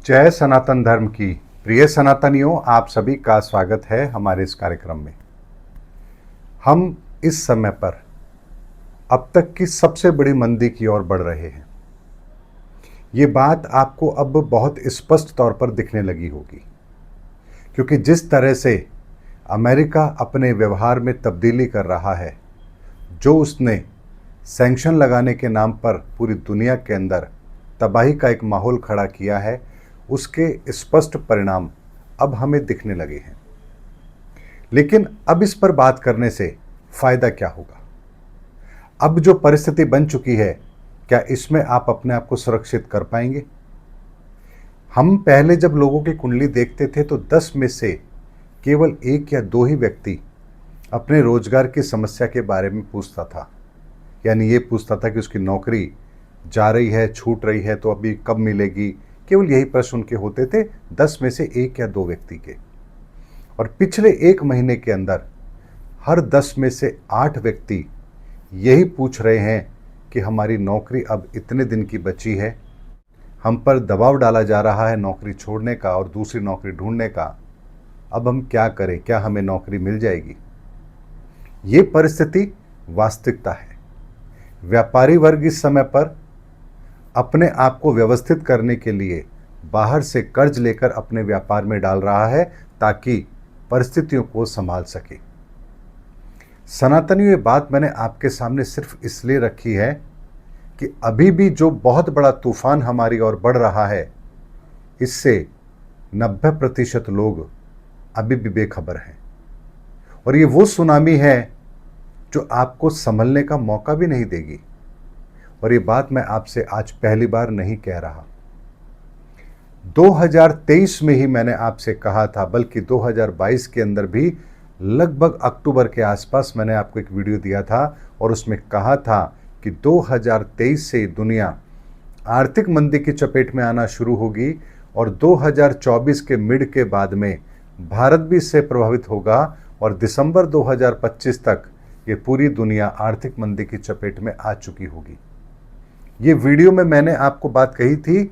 जय सनातन धर्म की प्रिय सनातनियों, आप सभी का स्वागत है हमारे इस कार्यक्रम में। हम इस समय पर अब तक की सबसे बड़ी मंदी की ओर बढ़ रहे हैं। ये बात आपको अब बहुत स्पष्ट तौर पर दिखने लगी होगी, क्योंकि जिस तरह से अमेरिका अपने व्यवहार में तब्दीली कर रहा है, जो उसने सैंक्शन लगाने के नाम पर पूरी दुनिया के अंदर तबाही का एक माहौल खड़ा किया है, उसके स्पष्ट परिणाम अब हमें दिखने लगे हैं। लेकिन अब इस पर बात करने से फायदा क्या होगा? अब जो परिस्थिति बन चुकी है, क्या इसमें आप अपने आप को सुरक्षित कर पाएंगे? हम पहले जब लोगों की कुंडली देखते थे तो 10 में से केवल 1 या 2 ही व्यक्ति अपने रोजगार की समस्या के बारे में पूछता था। यानी ये पूछता था कि उसकी नौकरी जा रही है, छूट रही है, तो अभी कब मिलेगी। केवल यही प्रश्न उनके होते थे, 10 में से 1 या 2 व्यक्ति के। और पिछले 1 महीने के अंदर हर 10 में से 8 व्यक्ति यही पूछ रहे हैं कि हमारी नौकरी अब इतने दिन की बची है, हम पर दबाव डाला जा रहा है नौकरी छोड़ने का और दूसरी नौकरी ढूंढने का। अब हम क्या करें, क्या हमें नौकरी मिल जाएगी? ये परिस्थिति वास्तविकता है। व्यापारी वर्ग इस समय पर अपने आप को व्यवस्थित करने के लिए बाहर से कर्ज लेकर अपने व्यापार में डाल रहा है, ताकि परिस्थितियों को संभाल सके। सनातनियों, ये बात मैंने आपके सामने सिर्फ इसलिए रखी है कि अभी भी जो बहुत बड़ा तूफान हमारी ओर बढ़ रहा है, इससे 90% लोग अभी भी बेखबर हैं। और ये वो सुनामी है जो आपको संभलने का मौका भी नहीं देगी। और ये बात मैं आपसे आज पहली बार नहीं कह रहा। 2023 में ही मैंने आपसे कहा था, बल्कि 2022 के अंदर भी लगभग अक्टूबर के आसपास मैंने आपको एक वीडियो दिया था और उसमें कहा था कि 2023 से दुनिया आर्थिक मंदी की चपेट में आना शुरू होगी और 2024 के मिड के बाद में भारत भी इससे प्रभावित होगा और दिसंबर 2025 तक ये पूरी दुनिया आर्थिक मंदी की चपेट में आ चुकी होगी। ये वीडियो में मैंने आपको बात कही थी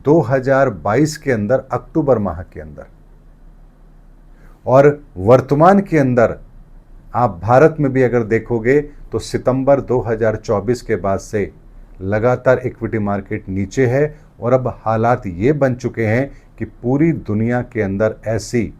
2022 के अंदर, अक्टूबर माह के अंदर। और वर्तमान के अंदर आप भारत में भी अगर देखोगे तो सितंबर 2024 के बाद से लगातार इक्विटी मार्केट नीचे है और अब हालात ये बन चुके हैं कि पूरी दुनिया के अंदर ऐसी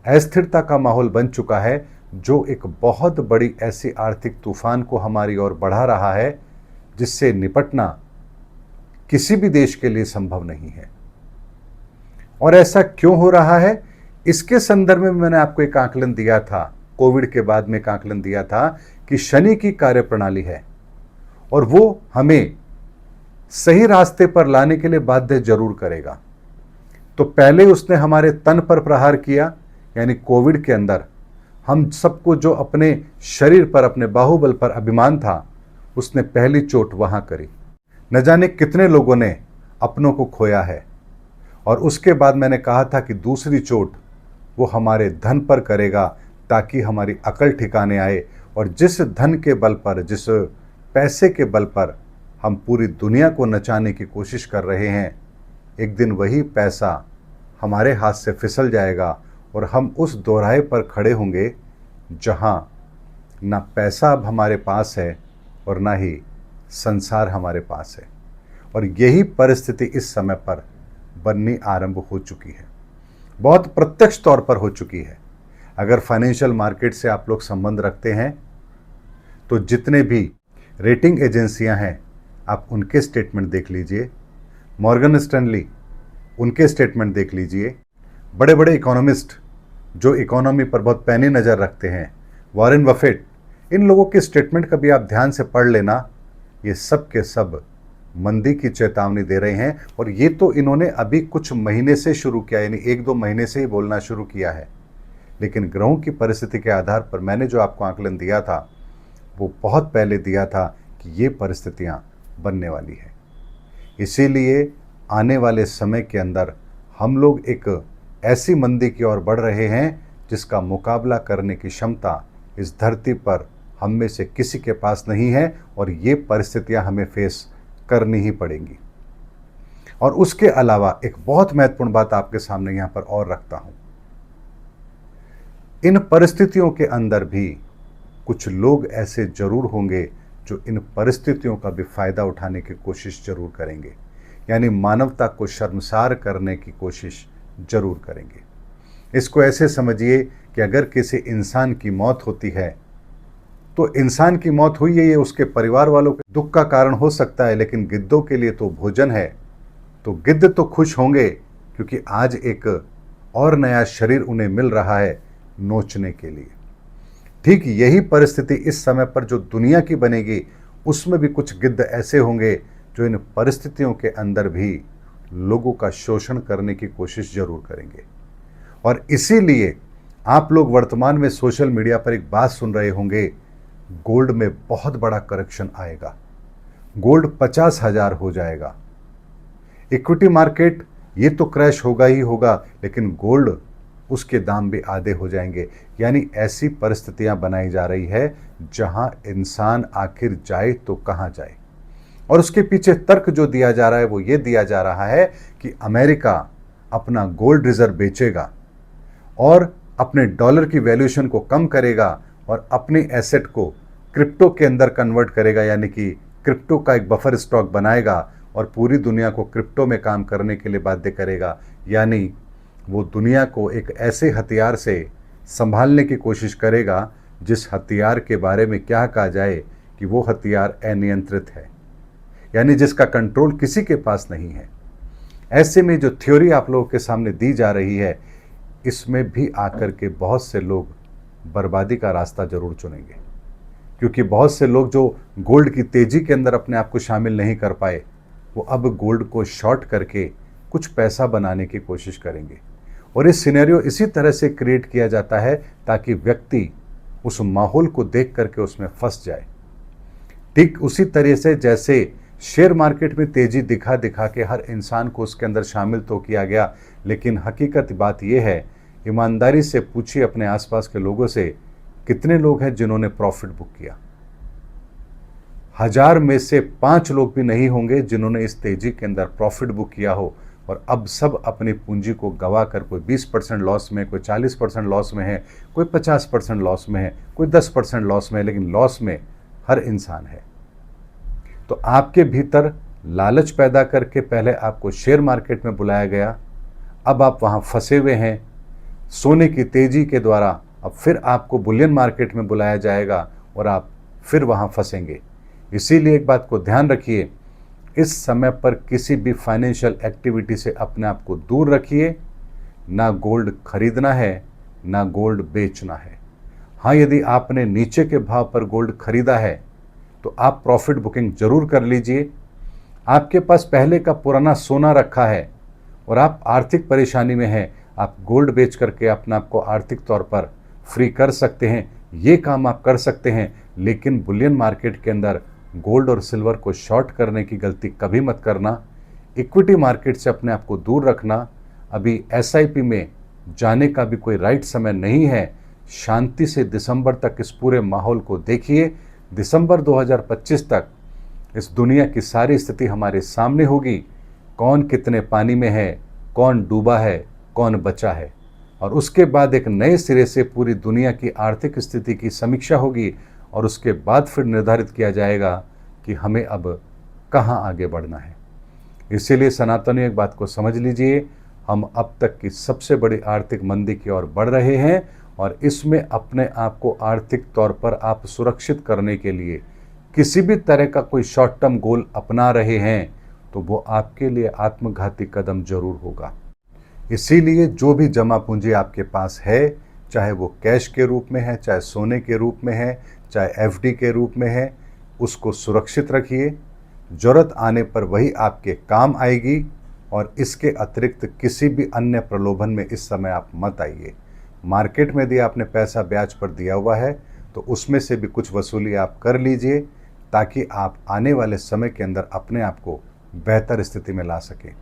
अस्थिरता का माहौल बन चुका है, जो एक बहुत बड़ी ऐसी आर्थिक तूफान को हमारी ओर बढ़ा रहा है, जिससे निपटना किसी भी देश के लिए संभव नहीं है। और ऐसा क्यों हो रहा है, इसके संदर्भ में मैंने आपको एक आकलन दिया था, कोविड के बाद में एक आकलन दिया था कि शनि की कार्यप्रणाली है और वो हमें सही रास्ते पर लाने के लिए बाध्य जरूर करेगा। तो पहले उसने हमारे तन पर प्रहार किया, यानी कोविड के अंदर हम सबको जो अपने शरीर पर, अपने बाहुबल पर अभिमान था, उसने पहली चोट वहां करी। न जाने कितने लोगों ने अपनों को खोया है। और उसके बाद मैंने कहा था कि दूसरी चोट वो हमारे धन पर करेगा, ताकि हमारी अकल ठिकाने आए और जिस धन के बल पर, जिस पैसे के बल पर हम पूरी दुनिया को नचाने की कोशिश कर रहे हैं, एक दिन वही पैसा हमारे हाथ से फिसल जाएगा और हम उस दोराहे पर खड़े होंगे जहां ना पैसा अब हमारे पास है और ना ही संसार हमारे पास है। और यही परिस्थिति इस समय पर बननी आरंभ हो चुकी है, बहुत प्रत्यक्ष तौर पर हो चुकी है। अगर फाइनेंशियल मार्केट से आप लोग संबंध रखते हैं तो जितने भी रेटिंग एजेंसियां हैं, आप उनके स्टेटमेंट देख लीजिए। मॉर्गन स्टैनली, उनके स्टेटमेंट देख लीजिए। बड़े बड़े इकोनॉमिस्ट जो इकोनॉमी पर बहुत पैनी नज़र रखते हैं, वॉरेन बफेट, इन लोगों के स्टेटमेंट कभी आप ध्यान से पढ़ लेना। ये सब के सब मंदी की चेतावनी दे रहे हैं। और ये तो इन्होंने अभी कुछ महीने से शुरू किया, यानी 1-2 महीने से ही बोलना शुरू किया है। लेकिन ग्रहों की परिस्थिति के आधार पर मैंने जो आपको आकलन दिया था, वो बहुत पहले दिया था कि ये परिस्थितियां बनने वाली है। इसीलिए आने वाले समय के अंदर हम लोग एक ऐसी मंदी की ओर बढ़ रहे हैं जिसका मुकाबला करने की क्षमता इस धरती पर हम में से किसी के पास नहीं है और ये परिस्थितियां हमें फेस करनी ही पड़ेंगी। और उसके अलावा एक बहुत महत्वपूर्ण बात आपके सामने यहां पर और रखता हूं। इन परिस्थितियों के अंदर भी कुछ लोग ऐसे जरूर होंगे जो इन परिस्थितियों का भी फायदा उठाने की कोशिश जरूर करेंगे, यानी मानवता को शर्मसार करने की कोशिश जरूर करेंगे। इसको ऐसे समझिए कि अगर किसी इंसान की मौत होती है तो इंसान की मौत हुई है, ये उसके परिवार वालों के दुख का कारण हो सकता है, लेकिन गिद्धों के लिए तो भोजन है, तो गिद्ध तो खुश होंगे क्योंकि आज एक और नया शरीर उन्हें मिल रहा है नोचने के लिए। ठीक यही परिस्थिति इस समय पर जो दुनिया की बनेगी, उसमें भी कुछ गिद्ध ऐसे होंगे जो इन परिस्थितियों के अंदर भी लोगों का शोषण करने की कोशिश जरूर करेंगे। और इसीलिए आप लोग वर्तमान में सोशल मीडिया पर एक बात सुन रहे होंगे, गोल्ड में बहुत बड़ा करेक्शन आएगा, गोल्ड 50,000 हो जाएगा, इक्विटी मार्केट ये तो क्रैश होगा ही होगा, लेकिन गोल्ड उसके दाम भी आधे हो जाएंगे। यानी ऐसी परिस्थितियां बनाई जा रही है जहां इंसान आखिर जाए तो कहां जाए। और उसके पीछे तर्क जो दिया जा रहा है वो ये दिया जा रहा है कि अमेरिका अपना गोल्ड रिजर्व बेचेगा और अपने डॉलर की वैल्यूएशन को कम करेगा और अपने एसेट को क्रिप्टो के अंदर कन्वर्ट करेगा, यानी कि क्रिप्टो का एक बफर स्टॉक बनाएगा और पूरी दुनिया को क्रिप्टो में काम करने के लिए बाध्य करेगा। यानी वो दुनिया को एक ऐसे हथियार से संभालने की कोशिश करेगा जिस हथियार के बारे में क्या कहा जाए कि वो हथियार अनियंत्रित है, यानी जिसका कंट्रोल किसी के पास नहीं है। ऐसे में जो थ्योरी आप लोगों के सामने दी जा रही है, इसमें भी आकर के बहुत से लोग बर्बादी का रास्ता जरूर चुनेंगे, क्योंकि बहुत से लोग जो गोल्ड की तेजी के अंदर अपने आप को शामिल नहीं कर पाए, वो अब गोल्ड को शॉर्ट करके कुछ पैसा बनाने की कोशिश करेंगे। और इस सिनेरियो इसी तरह से क्रिएट किया जाता है ताकि व्यक्ति उस माहौल को देख करके उसमें फंस जाए। ठीक उसी तरह से जैसे शेयर मार्केट में तेजी दिखा दिखा के हर इंसान को उसके अंदर शामिल तो किया गया, लेकिन हकीकत बात यह है, ईमानदारी से पूछिए अपने आसपास के लोगों से, कितने लोग हैं जिन्होंने प्रॉफिट बुक किया? 1000 में से 5 लोग भी नहीं होंगे जिन्होंने इस तेजी के अंदर प्रॉफिट बुक किया हो। और अब सब अपनी पूंजी को गवा कर, कोई 20% लॉस में, कोई 40% लॉस में है, कोई 50% लॉस में है, कोई 10% लॉस में है, लेकिन लॉस में हर इंसान है। तो आपके भीतर लालच पैदा करके पहले आपको शेयर मार्केट में बुलाया गया, अब आप वहाँ फंसे हुए हैं। सोने की तेजी के द्वारा अब फिर आपको बुलियन मार्केट में बुलाया जाएगा और आप फिर वहाँ फंसेंगे। इसीलिए एक बात को ध्यान रखिए, इस समय पर किसी भी फाइनेंशियल एक्टिविटी से अपने आप को दूर रखिए। ना गोल्ड खरीदना है, ना गोल्ड बेचना है। हाँ, यदि आपने नीचे के भाव पर गोल्ड खरीदा है तो आप प्रॉफिट बुकिंग जरूर कर लीजिए। आपके पास पहले का पुराना सोना रखा है और आप आर्थिक परेशानी में हैं, आप गोल्ड बेच करके अपने आप को आर्थिक तौर पर फ्री कर सकते हैं। ये काम आप कर सकते हैं, लेकिन बुलियन मार्केट के अंदर गोल्ड और सिल्वर को शॉर्ट करने की गलती कभी मत करना। इक्विटी मार्केट से अपने आप को दूर रखना। अभी एसआईपी में जाने का भी कोई राइट समय नहीं है। शांति से दिसंबर तक इस पूरे माहौल को देखिए। दिसंबर 2025 तक इस दुनिया की सारी स्थिति हमारे सामने होगी। कौन कितने पानी में है, कौन डूबा है, कौन बचा है, और उसके बाद एक नए सिरे से पूरी दुनिया की आर्थिक स्थिति की समीक्षा होगी और उसके बाद फिर निर्धारित किया जाएगा कि हमें अब कहां आगे बढ़ना है। इसीलिए सनातनी एक बात को समझ लीजिए, हम अब तक की सबसे बड़ी आर्थिक मंदी की ओर बढ़ रहे हैं और इसमें अपने आप को आर्थिक तौर पर आप सुरक्षित करने के लिए किसी भी तरह का कोई शॉर्ट टर्म गोल अपना रहे हैं तो वो आपके लिए आत्मघाती कदम जरूर होगा। इसीलिए जो भी जमा पूंजी आपके पास है, चाहे वो कैश के रूप में है, चाहे सोने के रूप में है, चाहे एफडी के रूप में है, उसको सुरक्षित रखिए। जरूरत आने पर वही आपके काम आएगी और इसके अतिरिक्त किसी भी अन्य प्रलोभन में इस समय आप मत आइए। मार्केट में यदि आपने पैसा ब्याज पर दिया हुआ है तो उसमें से भी कुछ वसूली आप कर लीजिए ताकि आप आने वाले समय के अंदर अपने आप को बेहतर स्थिति में ला सकें।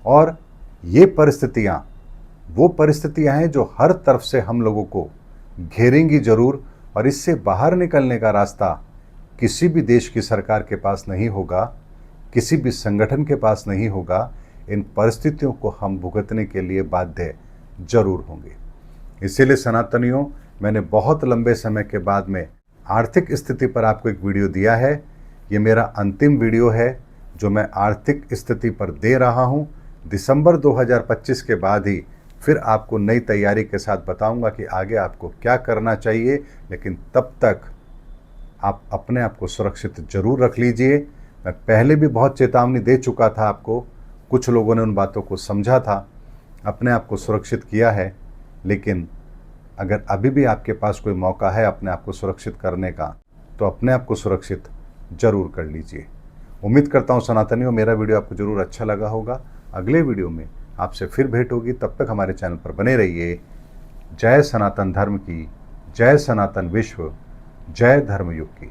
और ये परिस्थितियाँ वो परिस्थितियाँ हैं जो हर तरफ से हम लोगों को घेरेंगी जरूर, और इससे बाहर निकलने का रास्ता किसी भी देश की सरकार के पास नहीं होगा, किसी भी संगठन के पास नहीं होगा। इन परिस्थितियों को हम भुगतने के लिए बाध्य जरूर होंगे। इसीलिए सनातनियों, मैंने बहुत लंबे समय के बाद में आर्थिक स्थिति पर आपको एक वीडियो दिया है। ये मेरा अंतिम वीडियो है जो मैं आर्थिक स्थिति पर दे रहा हूँ। दिसंबर 2025 के बाद ही फिर आपको नई तैयारी के साथ बताऊंगा कि आगे आपको क्या करना चाहिए, लेकिन तब तक आप अपने आप को सुरक्षित जरूर रख लीजिए। मैं पहले भी बहुत चेतावनी दे चुका था आपको, कुछ लोगों ने उन बातों को समझा था, अपने आप को सुरक्षित किया है, लेकिन अगर अभी भी आपके पास कोई मौका है अपने आप को सुरक्षित करने का, तो अपने आप को सुरक्षित जरूर कर लीजिए। उम्मीद करता हूँ सनातनियों, मेरा वीडियो आपको जरूर अच्छा लगा होगा। अगले वीडियो में आपसे फिर भेंट होगी, तब तक हमारे चैनल पर बने रहिए। जय सनातन धर्म की, जय सनातन विश्व, जय धर्मयुग की।